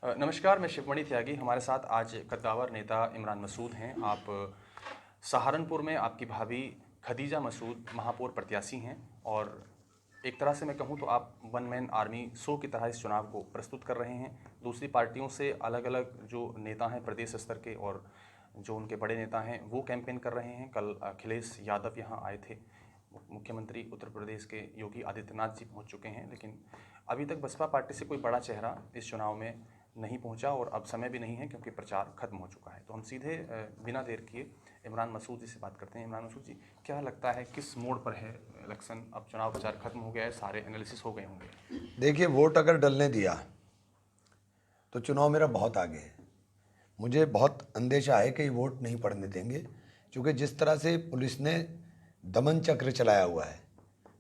नमस्कार, मैं शिवमणि त्यागी। हमारे साथ आज कद्दावर नेता इमरान मसूद हैं। आप सहारनपुर में आपकी भाभी खदीजा मसूद महापौर प्रत्याशी हैं और एक तरह से मैं कहूं तो आप वन मैन आर्मी शो की तरह इस चुनाव को प्रस्तुत कर रहे हैं। दूसरी पार्टियों से अलग अलग जो नेता हैं प्रदेश स्तर के और जो उनके बड़े नेता हैं वो कैंपेन कर रहे हैं। कल अखिलेश यादव यहाँ आए थे। मुख्यमंत्री उत्तर प्रदेश के योगी आदित्यनाथ जी पहुँच चुके हैं, लेकिन अभी तक बसपा पार्टी से कोई बड़ा चेहरा इस चुनाव में नहीं पहुंचा और अब समय भी नहीं है क्योंकि प्रचार खत्म हो चुका है। तो हम सीधे बिना देर किए इमरान मसूद जी से बात करते हैं। इमरान मसूद जी, क्या लगता है किस मोड़ पर है इलेक्शन? अब चुनाव प्रचार खत्म हो गया है, सारे एनालिसिस हो गए होंगे। देखिए, वोट अगर डलने दिया तो चुनाव मेरा बहुत आगे है। मुझे बहुत अंदेशा है कि ये वोट नहीं पड़ने देंगे, क्योंकि जिस तरह से पुलिस ने दमन चक्र चलाया हुआ है,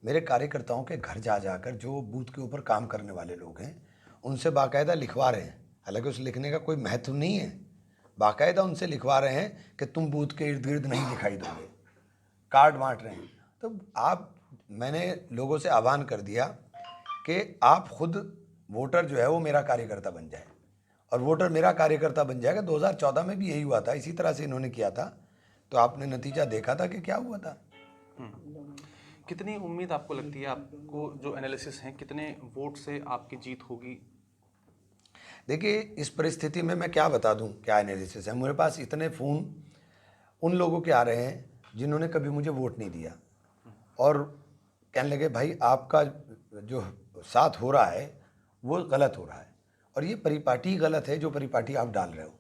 मेरे कार्यकर्ताओं के घर जा जाकर जो बूथ के ऊपर काम करने वाले लोग हैं उनसे बाकायदा लिखवा रहे हैं। हालांकि उस लिखने का कोई महत्व नहीं है, बाकायदा उनसे लिखवा रहे हैं कि तुम बूथ के इर्द गिर्द नहीं दिखाई दोगे, कार्ड बांट रहे हैं। तो मैंने लोगों से आह्वान कर दिया कि आप खुद वोटर जो है वो मेरा कार्यकर्ता बन जाए, और वोटर मेरा कार्यकर्ता बन जाएगा। 2014 में भी यही हुआ था, इसी तरह से इन्होंने किया था, तो आपने नतीजा देखा था कि क्या हुआ था। कितनी उम्मीद आपको लगती है, आपको जो एनालिसिस हैं, कितने वोट से आपकी जीत होगी? देखिए, इस परिस्थिति में मैं क्या बता दूं, क्या एनालिसिस है। मेरे पास इतने फ़ोन उन लोगों के आ रहे हैं जिन्होंने कभी मुझे वोट नहीं दिया और कहने लगे भाई आपका जो साथ हो रहा है वो गलत हो रहा है, और ये परिपाटी गलत है जो परिपाटी आप डाल रहे हो।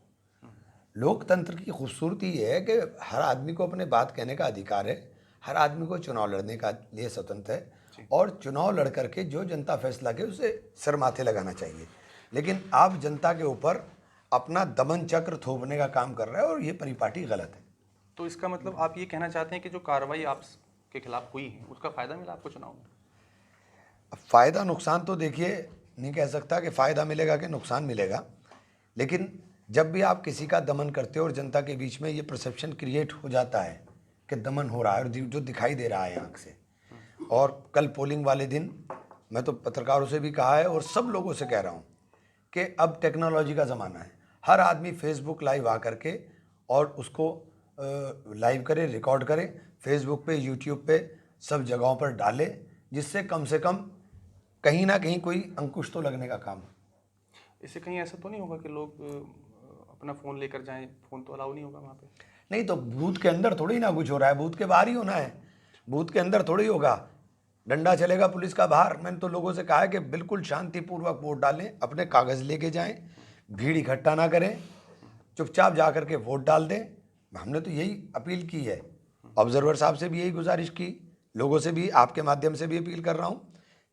लोकतंत्र की खूबसूरती ये है कि हर आदमी को अपने बात कहने का अधिकार है, हर आदमी को चुनाव लड़ने का लिए स्वतंत्र है, और चुनाव लड़ करके जो जनता फैसला करे उसे सर माथे लगाना चाहिए। लेकिन आप जनता के ऊपर अपना दमन चक्र थोपने का काम कर रहे हैं और ये परिपाटी गलत है। तो इसका मतलब आप ये कहना चाहते हैं कि जो कार्रवाई आपके खिलाफ हुई है उसका फ़ायदा मिला आपको चुनाव में? अब फ़ायदा नुकसान तो देखिए नहीं कह सकता कि फ़ायदा मिलेगा कि नुकसान मिलेगा, लेकिन जब भी आप किसी का दमन करते हो और जनता के बीच में ये परसेप्शन क्रिएट हो जाता है कि दमन हो रहा है, और जो दिखाई दे रहा है आँख से। और कल पोलिंग वाले दिन मैं तो पत्रकारों से भी कहा है और सब लोगों से कह रहा हूँ कि अब टेक्नोलॉजी का ज़माना है। हर आदमी फेसबुक लाइव आ करके और उसको लाइव करे, रिकॉर्ड करे, फेसबुक पे, यूट्यूब पे, सब जगहों पर डाले, जिससे कम से कम कहीं ना कहीं कोई अंकुश तो लगने का काम। इससे कहीं ऐसा तो नहीं होगा कि लोग अपना फ़ोन लेकर जाएं? फ़ोन तो अलाउ नहीं होगा वहाँ पे? नहीं, तो बूथ के अंदर थोड़ी ना कुछ हो रहा है, बूथ के बाहर ही होना है। बूथ के अंदर थोड़ी होगा, डंडा चलेगा पुलिस का बाहर। मैंने तो लोगों से कहा है कि बिल्कुल शांतिपूर्वक वोट डालें, अपने कागज़ लेके जाएं, भीड़ इकट्ठा ना करें, चुपचाप जा कर के वोट डाल दें। हमने तो यही अपील की है, ऑब्जर्वर साहब से भी यही गुजारिश की, लोगों से भी आपके माध्यम से भी अपील कर रहा हूँ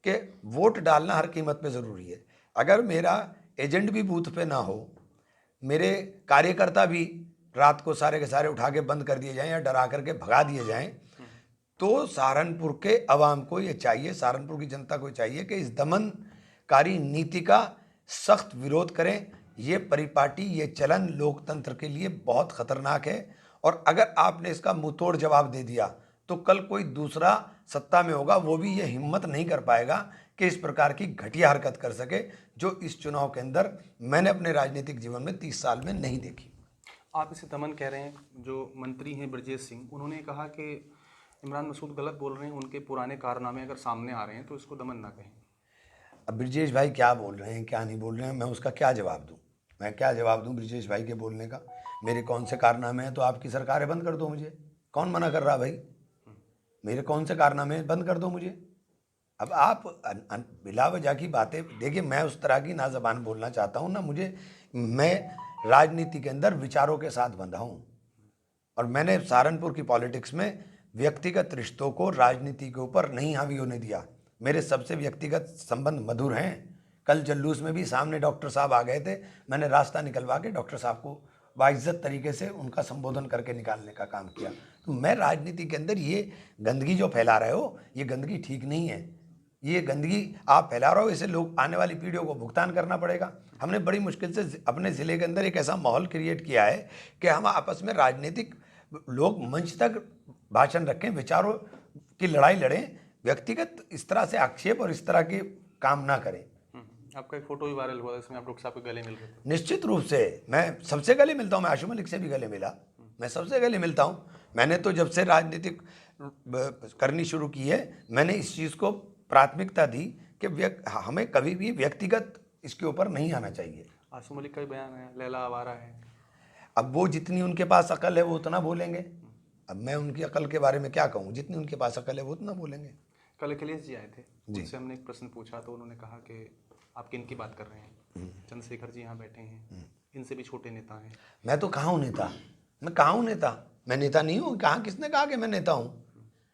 कि वोट डालना हर कीमत पे ज़रूरी है। अगर मेरा एजेंट भी बूथ पे ना हो, मेरे कार्यकर्ता भी रात को सारे के सारे उठा के बंद कर दिए जाएं या डरा करके भगा दिए जाएं, तो सहारनपुर के अवाम को ये चाहिए, सहारनपुर की जनता को चाहिए कि इस दमनकारी नीति का सख्त विरोध करें। ये परिपाटी, ये चलन लोकतंत्र के लिए बहुत खतरनाक है, और अगर आपने इसका मुंहतोड़ जवाब दे दिया तो कल कोई दूसरा सत्ता में होगा, वो भी ये हिम्मत नहीं कर पाएगा कि इस प्रकार की घटिया हरकत कर सके, जो इस चुनाव के अंदर मैंने अपने राजनीतिक जीवन में 30 साल में नहीं देखी। आप इसे दमन कह रहे हैं। जो मंत्री हैं ब्रजेश सिंह, उन्होंने कहा कि इमरान मसूद गलत बोल रहे हैं, उनके पुराने कारनामे अगर सामने आ रहे हैं तो इसको दमन ना कहें। अब ब्रजेश भाई क्या बोल रहे हैं, क्या नहीं बोल रहे हैं, मैं उसका क्या जवाब दूं? मैं क्या जवाब दूं ब्रजेश भाई के बोलने का? मेरे कौन से कारनामे हैं? तो आपकी सरकारें बंद कर दो मुझे, कौन मना कर रहा भाई? मेरे कौन से कारनामे हैं? बंद कर दो मुझे। अब आप बिला वजह की बातें, देखिए मैं उस तरह की ना ज़बान बोलना चाहता हूँ ना मुझे। मैं राजनीति के अंदर विचारों के साथ बंधा हूँ, और मैंने सहारनपुर की पॉलिटिक्स में व्यक्तिगत रिश्तों को राजनीति के ऊपर नहीं हावी होने दिया। मेरे सबसे व्यक्तिगत संबंध मधुर हैं। कल जल्लूस में भी सामने डॉक्टर साहब आ गए थे, मैंने रास्ता निकलवा के डॉक्टर साहब को बाइज्जत तरीके से उनका संबोधन करके निकालने का काम किया। तो मैं राजनीति के अंदर ये गंदगी जो फैला रहे हो, ये गंदगी ठीक नहीं है। ये गंदगी आप फैला रहे हो, इसे लोग, आने वाली पीढ़ियों को भुगतान करना पड़ेगा। हमने बड़ी मुश्किल से अपने ज़िले के अंदर एक ऐसा माहौल क्रिएट किया है कि हम आपस में राजनीतिक लोग मंच तक भाषण रखें, विचारों की लड़ाई लड़ें, व्यक्तिगत इस तरह से आक्षेप और इस तरह के काम ना करें। आपका एक फोटो भी वायरल हुआ था, इसमें आप डॉक्टर साहब के गले मिल रहे थे। निश्चित रूप से मैं सबसे गले मिलता हूँ, मैं आशु मलिक से भी गले मिला, मैं सबसे गले मिलता हूँ। मैंने तो जब से राजनीतिक करनी शुरू की है, मैंने इस चीज़ को प्राथमिकता दी कि हमें कभी भी व्यक्तिगत इसके ऊपर नहीं आना चाहिए। आशु मलिक का भी बयान है, लैला आवारा है। अब वो जितनी उनके पास अकल है वो उतना बोलेंगे। अब मैं उनकी अकल के बारे में क्या कहूँ, जितनी उनके पास अकल है वो उतना बोलेंगे। कल अखिलेश जी आए थे, जी। उनसे हमने एक प्रश्न पूछा तो उन्होंने कहा कि आप किन की बात कर रहे हैं। चंद्रशेखर जी यहाँ बैठे हैं, इनसे भी छोटे नेता हैं। मैं तो कहाँ हूँ नेता, मैं कहाँ हूँ नेता, मैं नेता नहीं हूँ। कहाँ, किसने कहा कि मैं नेता हूँ?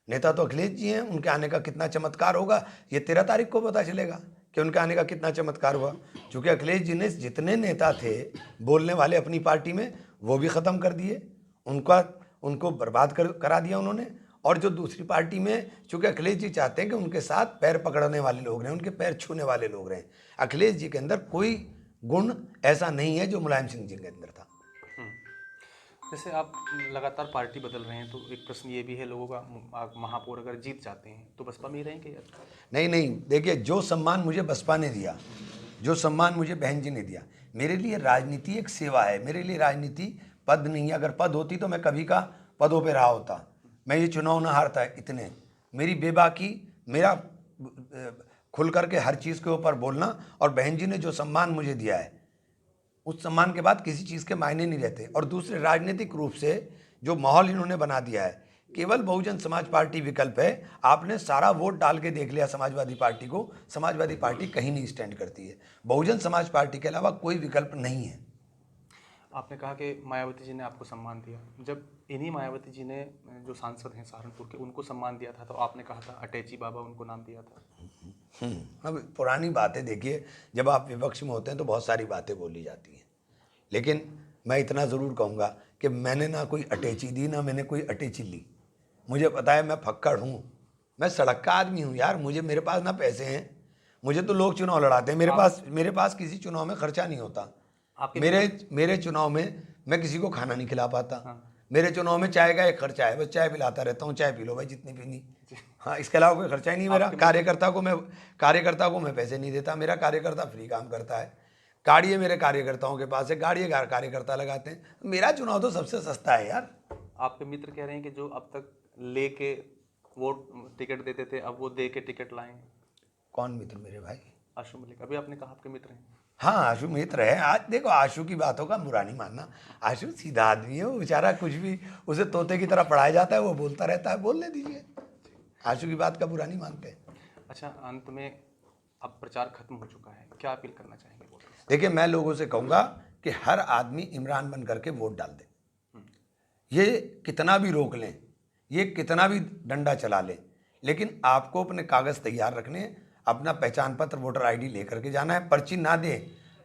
नेता तो अखिलेश जी हैं, उनके आने का कितना चमत्कार होगा ये 13 तारीख को पता चलेगा कि उनके आने का कितना चमत्कार हुआ। क्योंकि अखिलेश जी ने जितने नेता थे बोलने वाले अपनी पार्टी में, वो भी ख़त्म कर दिए, उनको बर्बाद करा दिया उन्होंने। और जो दूसरी पार्टी में, चूँकि अखिलेश जी चाहते हैं कि उनके साथ पैर पकड़ने वाले लोग रहें, उनके पैर छूने वाले लोग रहें। अखिलेश जी के अंदर कोई गुण ऐसा नहीं है जो मुलायम सिंह जी के अंदर था। जैसे आप लगातार पार्टी बदल रहे हैं, तो एक प्रश्न ये भी है लोगों का, आप महापौर अगर जीत जाते हैं तो बसपा में ही रहेंगे या? नहीं, देखिए, जो सम्मान मुझे बसपा ने दिया, जो सम्मान मुझे बहन जी ने दिया, मेरे लिए राजनीति एक सेवा है। मेरे लिए राजनीति पद नहीं है। अगर पद होती तो मैं कभी का पदों पे रहा होता, मैं ये चुनाव ना हारता। इतने मेरी बेबाकी, मेरा खुल करके हर चीज़ के ऊपर बोलना, और बहन जी ने जो सम्मान मुझे दिया है, उस सम्मान के बाद किसी चीज़ के मायने नहीं रहते। और दूसरे, राजनीतिक रूप से जो माहौल इन्होंने बना दिया है, केवल बहुजन समाज पार्टी विकल्प है। आपने सारा वोट डाल के देख लिया समाजवादी पार्टी को, समाजवादी पार्टी कहीं नहीं स्टैंड करती है। बहुजन समाज पार्टी के अलावा कोई विकल्प नहीं है। आपने कहा कि मायावती जी ने आपको सम्मान दिया, जब इन्हीं मायावती जी ने जो सांसद हैं सहारनपुर के, उनको सम्मान दिया था तो आपने कहा था अटैची बाबा उनको नाम दिया था। अब पुरानी बातें, देखिए, जब आप विपक्ष में होते हैं तो बहुत सारी बातें बोली जाती हैं, लेकिन मैं इतना ज़रूर कहूँगा कि मैंने ना कोई अटैची दी, ना मैंने कोई अटैची ली। मुझे पता है मैं फक्कड़ हूँ, मैं सड़क का आदमी हूँ यार। मेरे पास ना पैसे हैं, मुझे तो लोग चुनाव लड़ाते हैं। मेरे पास किसी चुनाव में खर्चा नहीं होता। मेरे चुनाव में मैं किसी को खाना नहीं खिला पाता। मेरे चुनाव में चाय का एक खर्चा है, बस चाय पिलाता रहता हूँ, चाय पी लो भाई जितनी पीनी। हाँ, इसके अलावा कोई खर्चा ही नहीं मेरा। कार्यकर्ता को मैं पैसे नहीं देता, मेरा कार्यकर्ता फ्री काम करता है। गाड़ी है मेरे कार्यकर्ताओं के पास है, गाड़ी है कार्यकर्ता लगाते हैं। मेरा चुनाव तो सबसे सस्ता है यार। आपके मित्र कह रहे हैं कि जो अब तक लेके वोट टिकट देते थे, अब वो दे के टिकट लाए। कौन मित्र मेरे भाई? आशु मलिक, अभी आपने कहा आपके मित्र हैं। हाँ, आशु मित्र है। आज देखो, आशु की बातों का बुरा नहीं मानना, आशु सीधा आदमी है, वो बेचारा कुछ भी उसे तोते की तरह पढ़ाया जाता है, वो बोलता रहता है, बोलने दीजिए। आशु की बात का बुरा नहीं मानते। अच्छा, अंत में अब प्रचार खत्म हो चुका है, क्या अपील करना चाहेंगे वोटर्स? देखिए, मैं लोगों से कहूँगा कि हर आदमी इमरान बन करके वोट डाल दे। ये कितना भी रोक लें, ये कितना भी डंडा चला लें, लेकिन आपको अपने कागज़ तैयार रखने, अपना पहचान पत्र, वोटर आईडी लेकर के जाना है। पर्ची ना दे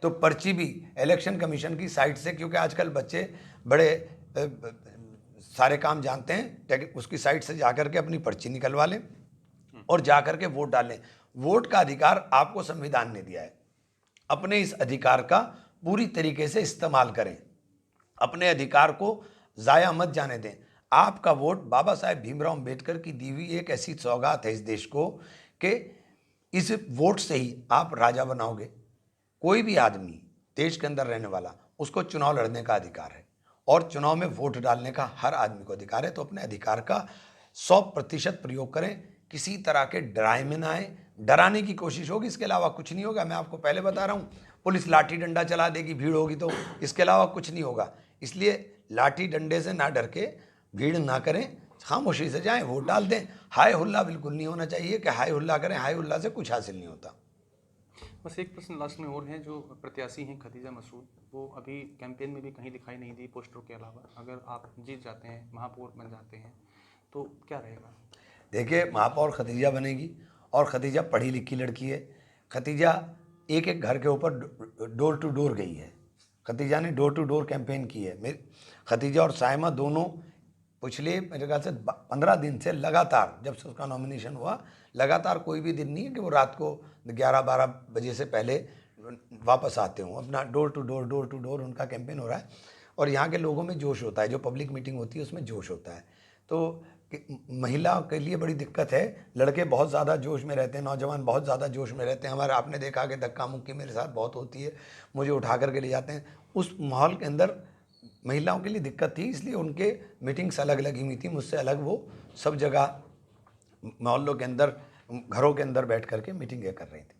तो पर्ची भी इलेक्शन कमीशन की साइट से, क्योंकि आजकल बच्चे बड़े सारे काम जानते हैं, उसकी साइट से जाकर के अपनी पर्ची निकलवा लें और जाकर के वोट डालें। वोट का अधिकार आपको संविधान ने दिया है, अपने इस अधिकार का पूरी तरीके से इस्तेमाल करें, अपने अधिकार को ज़ाया मत जाने दें। आपका वोट बाबा साहेब भीमराव अम्बेडकर की दी हुई एक ऐसी सौगात है इस देश को कि इस वोट से ही आप राजा बनाओगे। कोई भी आदमी देश के अंदर रहने वाला, उसको चुनाव लड़ने का अधिकार है और चुनाव में वोट डालने का हर आदमी को अधिकार है। तो अपने अधिकार का 100% प्रयोग करें, किसी तरह के डराए में ना आए। डराने की कोशिश होगी, इसके अलावा कुछ नहीं होगा। मैं आपको पहले बता रहा हूँ, पुलिस लाठी डंडा चला देगी, भीड़ होगी, तो इसके अलावा कुछ नहीं होगा। इसलिए लाठी डंडे से ना डर के भीड़ ना करें, खामोशी से जाएं, वोट डाल दें। हाय हुल्ला बिल्कुल नहीं होना चाहिए कि हाय हुल्ला करें, हाय हुल्ला से कुछ हासिल नहीं होता। बस एक प्रश्न लास्ट में और है, जो प्रत्याशी हैं खदीजा मसूद, वो अभी कैंपेन में भी कहीं दिखाई नहीं दी पोस्टरों के अलावा। अगर आप जीत जाते हैं, महापौर बन जाते हैं, तो क्या रहेगा? देखिए, महापौर खदीजा बनेगी और खदीजा पढ़ी लिखी लड़की है। खदीजा एक एक घर के ऊपर डोर टू डोर गई है। खदीजा ने डोर टू डोर कैंपेन की है। खदीजा और साइमा दोनों पिछले मेरे ख्याल से 15 दिन से लगातार, जब से उसका नॉमिनेशन हुआ, लगातार कोई भी दिन नहीं है कि वो रात को 11-12 बजे से पहले वापस आते हों। अपना डोर टू डोर उनका कैंपेन हो रहा है और यहाँ के लोगों में जोश होता है। जो पब्लिक मीटिंग होती है उसमें जोश होता है। तो महिला के लिए बड़ी दिक्कत है। लड़के बहुत ज़्यादा जोश में रहते हैं, नौजवान बहुत ज़्यादा जोश में रहते हैं। हमारे आपने देखा कि धक्का मुक्की मेरे साथ बहुत होती है, मुझे उठा करके ले जाते हैं। उस माहौल के अंदर महिलाओं के लिए दिक्कत थी, इसलिए उनके मीटिंग्स अलग अलग ही थी, मुझसे अलग वो सब जगह मोहल्लों के अंदर, घरों के अंदर बैठ करके मीटिंगें कर रही थी।